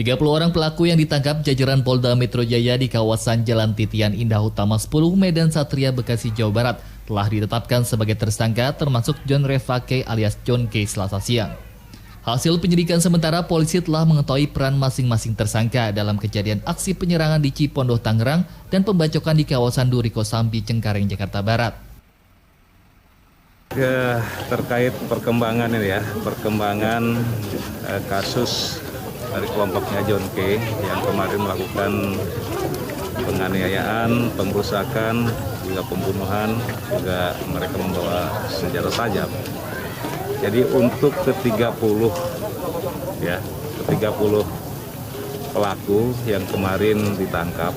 30 orang pelaku yang ditangkap jajaran Polda Metro Jaya di kawasan Jalan Titian Indah Utama 10, Medan Satria, Bekasi, Jawa Barat telah ditetapkan sebagai tersangka termasuk John Refake alias John K. Selasa siang. Hasil penyidikan sementara, polisi telah mengetahui peran masing-masing tersangka dalam kejadian aksi penyerangan di Cipondoh, Tangerang dan pembacokan di kawasan Duri Kosambi, Cengkareng, Jakarta Barat. Terkait perkembangan kasus dari kelompoknya John K. yang kemarin melakukan penganiayaan, pengrusakan, juga pembunuhan, juga mereka membawa senjata tajam. Jadi untuk ke-30 pelaku yang kemarin ditangkap.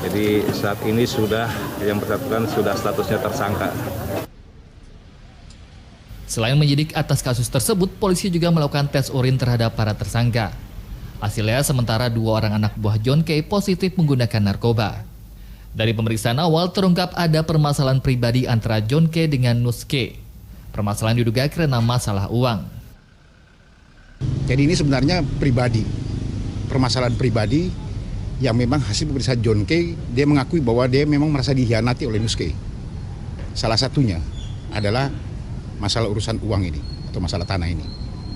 Jadi saat ini yang bersangkutan sudah statusnya tersangka. Selain menyidik atas kasus tersebut, polisi juga melakukan tes urin terhadap para tersangka. Hasilnya sementara 2 orang anak buah John K. positif menggunakan narkoba. Dari pemeriksaan awal terungkap ada permasalahan pribadi antara John K. dengan Nus K. Permasalahan diduga karena masalah uang. Jadi ini sebenarnya permasalahan pribadi yang memang hasil pemeriksaan John K. Dia mengakui bahwa dia memang merasa dihianati oleh Nus K. Salah satunya adalah masalah urusan uang ini atau masalah tanah ini.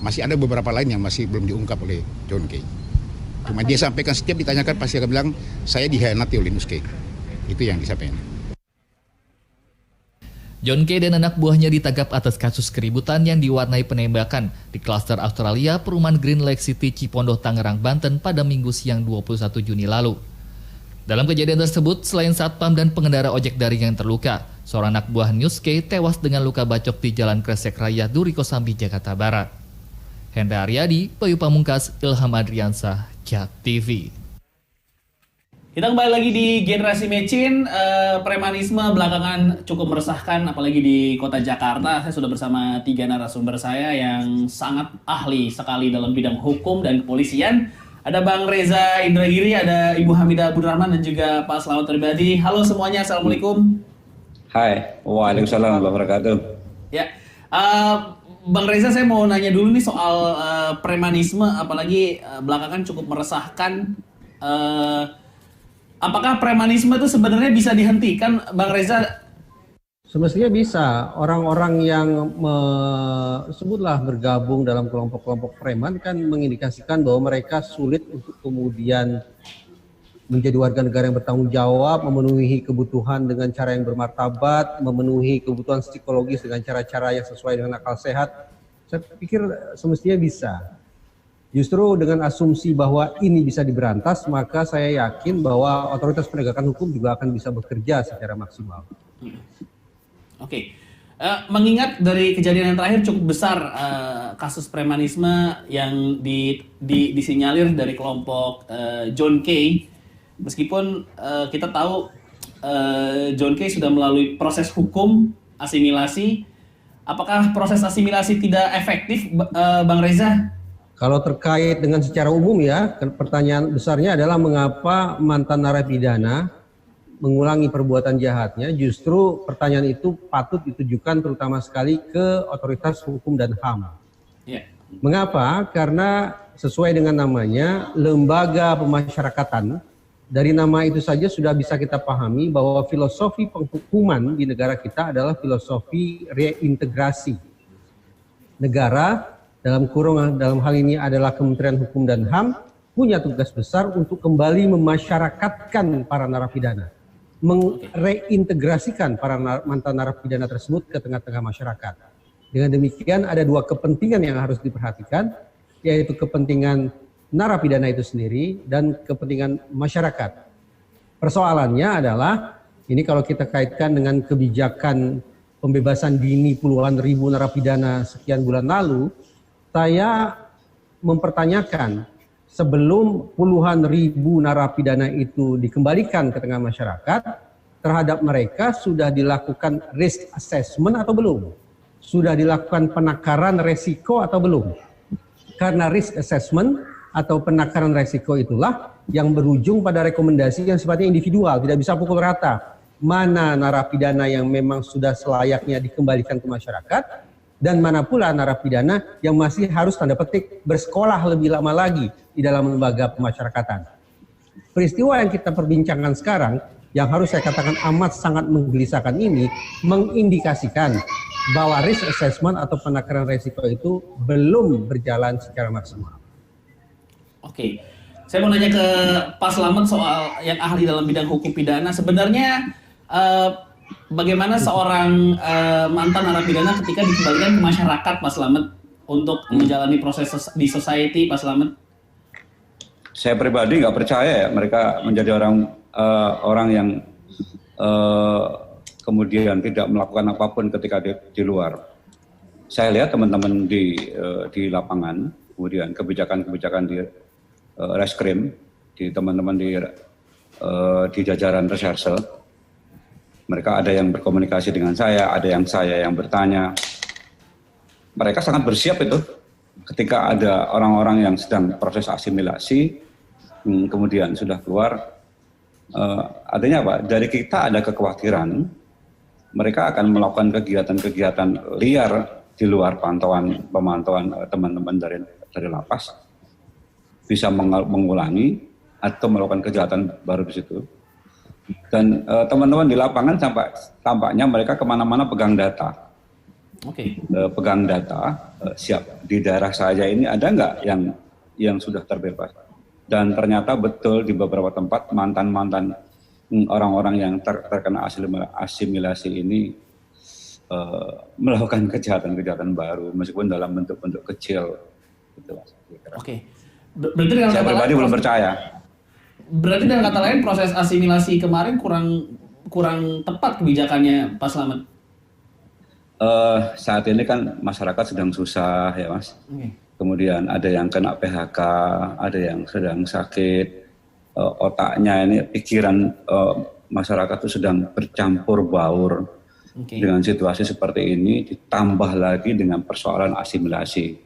Masih ada beberapa lain yang masih belum diungkap oleh John K. Cuma dia sampaikan setiap ditanyakan pasti akan bilang saya dihianati oleh Nus K. Itu yang disampaikan. John K. dan anak buahnya ditangkap atas kasus keributan yang diwarnai penembakan di klaster Australia perumahan Green Lake City, Cipondoh, Tangerang, Banten pada Minggu siang 21 Juni lalu. Dalam kejadian tersebut, selain satpam dan pengendara ojek daring yang terluka, seorang anak buah Nus K. tewas dengan luka bacok di Jalan Kresek Raya, Duri Kosambi, Jakarta Barat. Hendra Aryadi, Bayu Pamungkas, Ilham Adriansah, JAK TV. Kita kembali lagi di Generasi Mecin. Premanisme belakangan cukup meresahkan, apalagi di kota Jakarta. Saya sudah bersama 3 narasumber saya yang sangat ahli sekali dalam bidang hukum dan kepolisian. Ada Bang Reza Indragiri, ada Ibu Hamidah Abdurrahman, dan juga Pak Selamat Pribadi. Halo semuanya, Assalamualaikum. Hai, waalaikumsalam warahmatullahi wabarakatuh. Ya, Bang Reza, saya mau nanya dulu nih soal premanisme, apalagi belakangan cukup meresahkan. Apakah premanisme itu sebenarnya bisa dihentikan, Bang Reza? Semestinya bisa. Orang-orang yang sebutlah bergabung dalam kelompok-kelompok preman kan mengindikasikan bahwa mereka sulit untuk kemudian menjadi warga negara yang bertanggung jawab, memenuhi kebutuhan dengan cara yang bermartabat, memenuhi kebutuhan psikologis dengan cara-cara yang sesuai dengan akal sehat. Saya pikir semestinya bisa. Justru dengan asumsi bahwa ini bisa diberantas, maka saya yakin bahwa otoritas penegakan hukum juga akan bisa bekerja secara maksimal. Oke. Mengingat dari kejadian yang terakhir cukup besar kasus premanisme yang disinyalir dari kelompok John K. Meskipun kita tahu John K. sudah melalui proses hukum asimilasi, apakah proses asimilasi tidak efektif, Bang Reza? Kalau terkait dengan secara umum ya, pertanyaan besarnya adalah mengapa mantan narapidana mengulangi perbuatan jahatnya. Justru pertanyaan itu patut ditujukan terutama sekali ke otoritas hukum dan HAM. Yeah. Mengapa? Karena sesuai dengan namanya, lembaga pemasyarakatan. Dari nama itu saja sudah bisa kita pahami bahwa filosofi penghukuman di negara kita adalah filosofi reintegrasi. Negara, dalam hal ini adalah Kementerian Hukum dan HAM, punya tugas besar untuk kembali memasyarakatkan para narapidana, mereintegrasikan para mantan narapidana tersebut ke tengah-tengah masyarakat. Dengan demikian ada 2 kepentingan yang harus diperhatikan, yaitu kepentingan narapidana itu sendiri dan kepentingan masyarakat. Persoalannya adalah, ini kalau kita kaitkan dengan kebijakan pembebasan dini puluhan ribu narapidana sekian bulan lalu, saya mempertanyakan sebelum puluhan ribu narapidana itu dikembalikan ke tengah masyarakat, terhadap mereka sudah dilakukan risk assessment atau belum? Sudah dilakukan penakaran resiko atau belum? Karena risk assessment atau penakaran resiko itulah yang berujung pada rekomendasi yang sifatnya individual, tidak bisa pukul rata. Mana narapidana yang memang sudah selayaknya dikembalikan ke masyarakat, Dan mana pula narapidana yang masih harus tanda petik bersekolah lebih lama lagi di dalam lembaga pemasyarakatan. Peristiwa yang kita perbincangkan sekarang, yang harus saya katakan amat sangat menggelisahkan ini, mengindikasikan bahwa risk assessment atau penakaran resiko itu belum berjalan secara maksimal. Oke, saya mau nanya ke Pak Slamet soal yang ahli dalam bidang hukum pidana. Sebenarnya bagaimana seorang mantan narapidana ketika dikembalikan ke masyarakat, Pak Slamet, untuk menjalani proses di society, Pak Slamet? Saya pribadi nggak percaya ya mereka menjadi orang yang kemudian tidak melakukan apapun ketika di luar. Saya lihat teman-teman di lapangan, kemudian kebijakan-kebijakan di reskrim, di teman-teman di jajaran reserse, mereka ada yang berkomunikasi dengan saya, ada yang saya yang bertanya. Mereka sangat bersiap itu ketika ada orang-orang yang sedang proses asimilasi, kemudian sudah keluar. Artinya apa? Dari kita ada kekhawatiran mereka akan melakukan kegiatan-kegiatan liar di luar pemantauan teman-teman dari lapas, bisa mengulangi atau melakukan kejahatan baru di situ. Dan teman-teman di lapangan tampaknya mereka kemana-mana pegang data. Oke. Pegang data, siap di daerah saya ini ada nggak yang sudah terbebas? Dan ternyata betul di beberapa tempat mantan-mantan orang-orang yang terkena asimilasi ini melakukan kejahatan-kejahatan baru meskipun dalam bentuk-bentuk kecil. Gitu. Oke. Berarti dengan saya pribadi belum percaya. Berarti dengan kata lain proses asimilasi kemarin kurang tepat kebijakannya, Pak Slamet? Saat ini kan masyarakat sedang susah ya Mas. Okay. Kemudian ada yang kena PHK, ada yang sedang sakit, otaknya ini pikiran masyarakat itu sedang bercampur baur dengan situasi seperti ini, ditambah lagi dengan persoalan asimilasi.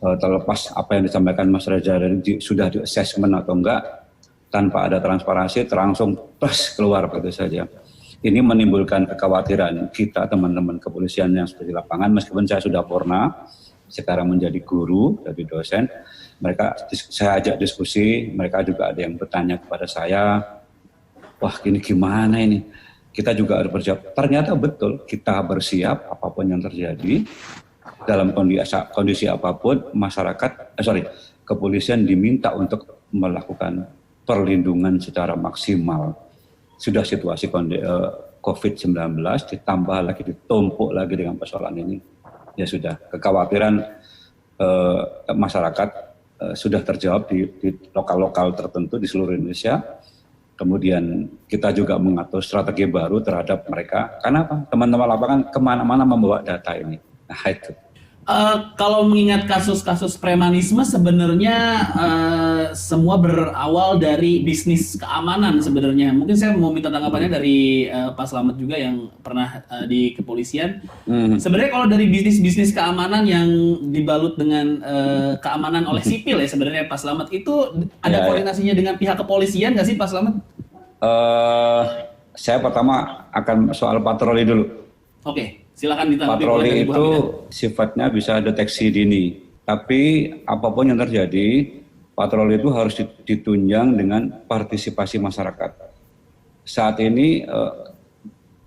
Terlepas apa yang disampaikan Mas Reza dari sudah di assessment atau enggak, tanpa ada transparansi, langsung plus keluar begitu saja. Ini menimbulkan kekhawatiran kita teman-teman kepolisian yang sudah di lapangan, meskipun saya sudah purna, sekarang menjadi guru, jadi dosen, saya ajak diskusi, mereka juga ada yang bertanya kepada saya, wah ini gimana ini? Kita juga harus bersiap. Ternyata betul, kita bersiap apapun yang terjadi, dalam kondisi apapun, kepolisian diminta untuk melakukan perlindungan secara maksimal. Sudah situasi COVID-19, ditambah lagi, ditumpuk lagi dengan persoalan ini. Ya sudah, kekhawatiran masyarakat sudah terjawab di lokal-lokal tertentu di seluruh Indonesia. Kemudian kita juga mengatur strategi baru terhadap mereka. Karena apa? Teman-teman lapangan kemana-mana membawa data ini. Nah itu. Kalau mengingat kasus-kasus premanisme sebenarnya semua berawal dari bisnis keamanan sebenarnya. Mungkin saya mau minta tanggapannya dari Pak Slamet juga yang pernah di kepolisian. Sebenarnya kalau dari bisnis keamanan yang dibalut dengan keamanan oleh sipil ya sebenarnya Pak Slamet itu ada koordinasinya dengan pihak kepolisian nggak sih Pak Slamet? Saya pertama akan soal patroli dulu. Oke. Silakan ditanggapi. Patroli itu sifatnya bisa deteksi dini, tapi apapun yang terjadi, patroli itu harus ditunjang dengan partisipasi masyarakat. Saat ini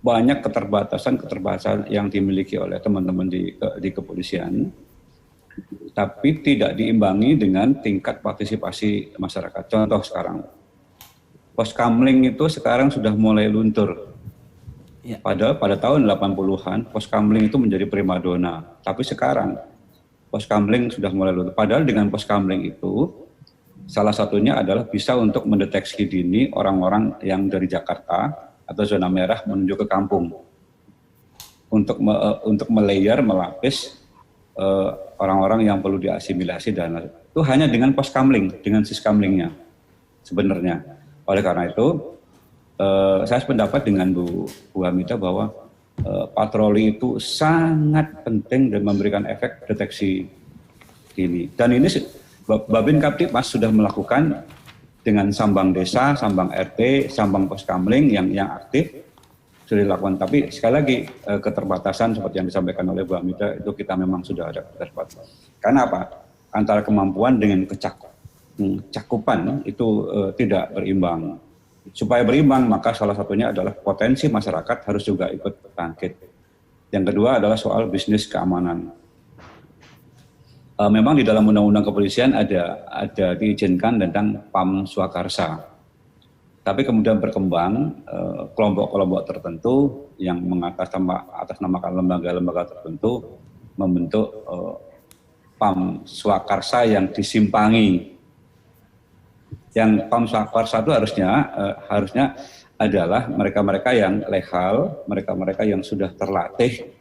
banyak keterbatasan yang dimiliki oleh teman-teman di kepolisian, tapi tidak diimbangi dengan tingkat partisipasi masyarakat. Contoh sekarang, Poskamling itu sekarang sudah mulai luntur. Padahal pada tahun 80-an Poskamling itu menjadi primadona, tapi sekarang Poskamling sudah mulai luntur. Padahal dengan Poskamling itu salah satunya adalah bisa untuk mendeteksi dini orang-orang yang dari Jakarta atau zona merah menuju ke kampung untuk melayer, melapis orang-orang yang perlu diasimilasi dan itu hanya dengan Poskamling, dengan Siskamlingnya sebenarnya. Oleh karena itu saya sependapat dengan Bu Hamida bahwa patroli itu sangat penting dan memberikan efek deteksi dini. Dan ini Babin Kaptipmas sudah melakukan dengan sambang desa, sambang RT, sambang Poskamling yang aktif. sudah dilakukan. Tapi sekali lagi keterbatasan seperti yang disampaikan oleh Bu Hamida itu kita memang sudah ada keterbatasan. Karena apa? Antara kemampuan dengan cakupan itu tidak berimbang. Supaya berimbang maka salah satunya adalah potensi masyarakat harus juga ikut bangkit. Yang kedua adalah soal bisnis keamanan. Memang di dalam undang-undang kepolisian ada diizinkan tentang PAM Swakarsa. Tapi kemudian berkembang kelompok-kelompok tertentu yang mengatasnamakan lembaga-lembaga tertentu membentuk PAM Swakarsa yang disimpangi. Yang PAM Swakarsa itu harusnya adalah mereka-mereka yang legal, mereka-mereka yang sudah terlatih,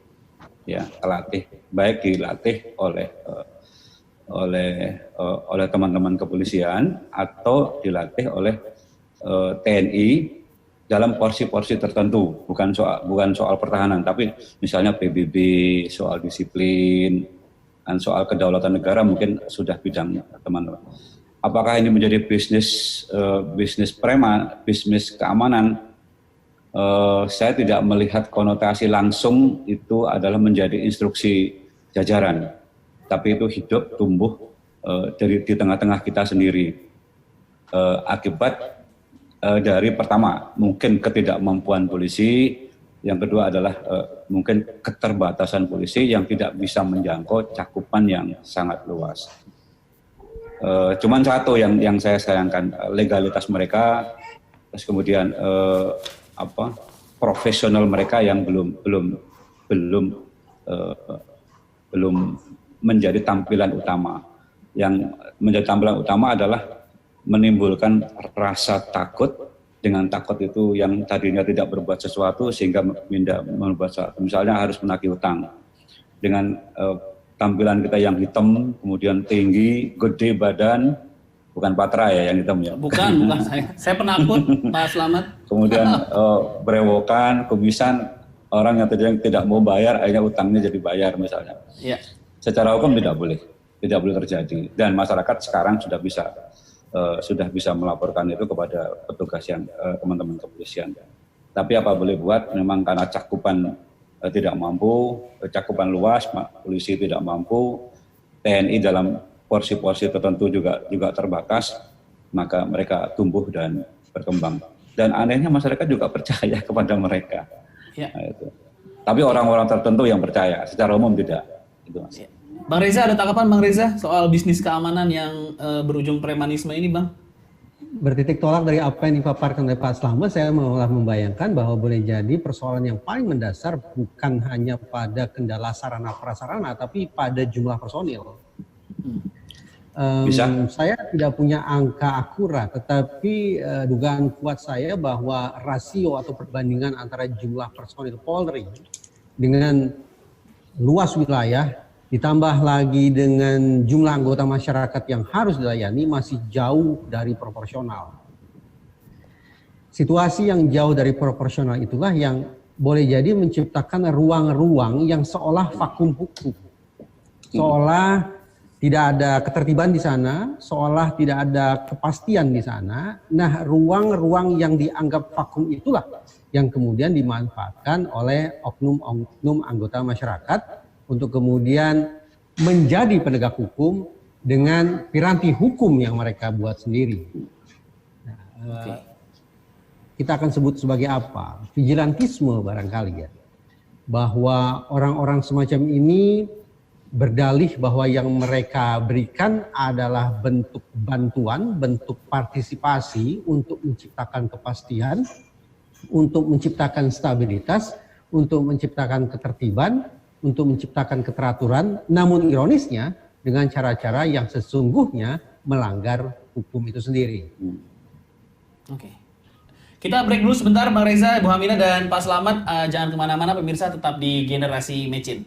ya terlatih, baik dilatih oleh teman-teman kepolisian atau dilatih oleh TNI dalam porsi-porsi tertentu, bukan soal pertahanan, tapi misalnya PBB, soal disiplin, dan soal kedaulatan negara mungkin sudah bidang teman-teman. Apakah ini menjadi bisnis keamanan? Saya tidak melihat konotasi langsung itu adalah menjadi instruksi jajaran, tapi itu hidup tumbuh di tengah-tengah kita sendiri akibat dari pertama mungkin ketidakmampuan polisi, yang kedua adalah mungkin keterbatasan polisi yang tidak bisa menjangkau cakupan yang sangat luas. Cuman satu yang saya sayangkan, legalitas mereka, terus kemudian profesional mereka yang belum menjadi tampilan utama. Yang menjadi tampilan utama adalah menimbulkan rasa takut. Dengan takut itu yang tadinya tidak berbuat sesuatu sehingga membuat sesuatu. Misalnya harus menagih utang. Dengan tampilan kita yang hitam, kemudian tinggi, gede badan, bukan Patra ya yang hitam ya. Bukan saya. Saya penakut, Pak Slamet. Kemudian berewokan, kumisan, orang yang tadinya tidak mau bayar, akhirnya utangnya jadi bayar misalnya. Ya. Secara hukum tidak boleh terjadi. Dan masyarakat sekarang sudah bisa melaporkan itu kepada petugas yang teman-teman kepolisian. Tapi apa boleh buat, memang karena cakupan tidak mampu, cakupan luas, polisi tidak mampu, TNI dalam porsi-porsi tertentu juga terbatas, maka mereka tumbuh dan berkembang. Dan anehnya masyarakat juga percaya kepada mereka. Ya. Nah, itu. Tapi orang-orang tertentu yang percaya, secara umum tidak. Itu, Mas. Ya. Bang Reza, ada tanggapan Bang Reza soal bisnis keamanan yang berujung premanisme ini, Bang? Bertitik tolak dari apa yang dipaparkan oleh Pak Slamet, saya malah membayangkan bahwa boleh jadi persoalan yang paling mendasar bukan hanya pada kendala sarana prasarana, tapi pada jumlah personil. Saya tidak punya angka akurat, tetapi dugaan kuat saya bahwa rasio atau perbandingan antara jumlah personil Polri dengan luas wilayah ditambah lagi dengan jumlah anggota masyarakat yang harus dilayani masih jauh dari proporsional. Situasi yang jauh dari proporsional itulah yang boleh jadi menciptakan ruang-ruang yang seolah vakum hukum. Seolah tidak ada ketertiban di sana, seolah tidak ada kepastian di sana. Nah, ruang-ruang yang dianggap vakum itulah yang kemudian dimanfaatkan oleh oknum-oknum anggota masyarakat untuk kemudian menjadi penegak hukum dengan piranti hukum yang mereka buat sendiri. Nah, kita akan sebut sebagai apa? Vigilantisme barangkali ya. Bahwa orang-orang semacam ini berdalih bahwa yang mereka berikan adalah bentuk bantuan, bentuk partisipasi untuk menciptakan kepastian, untuk menciptakan stabilitas, untuk menciptakan ketertiban, untuk menciptakan keteraturan, namun ironisnya dengan cara-cara yang sesungguhnya melanggar hukum itu sendiri. Oke. Kita break dulu sebentar, Bang Reza, Bu Hamida, dan Pak Slamet. Jangan kemana-mana, pemirsa, tetap di Generasi Mecin.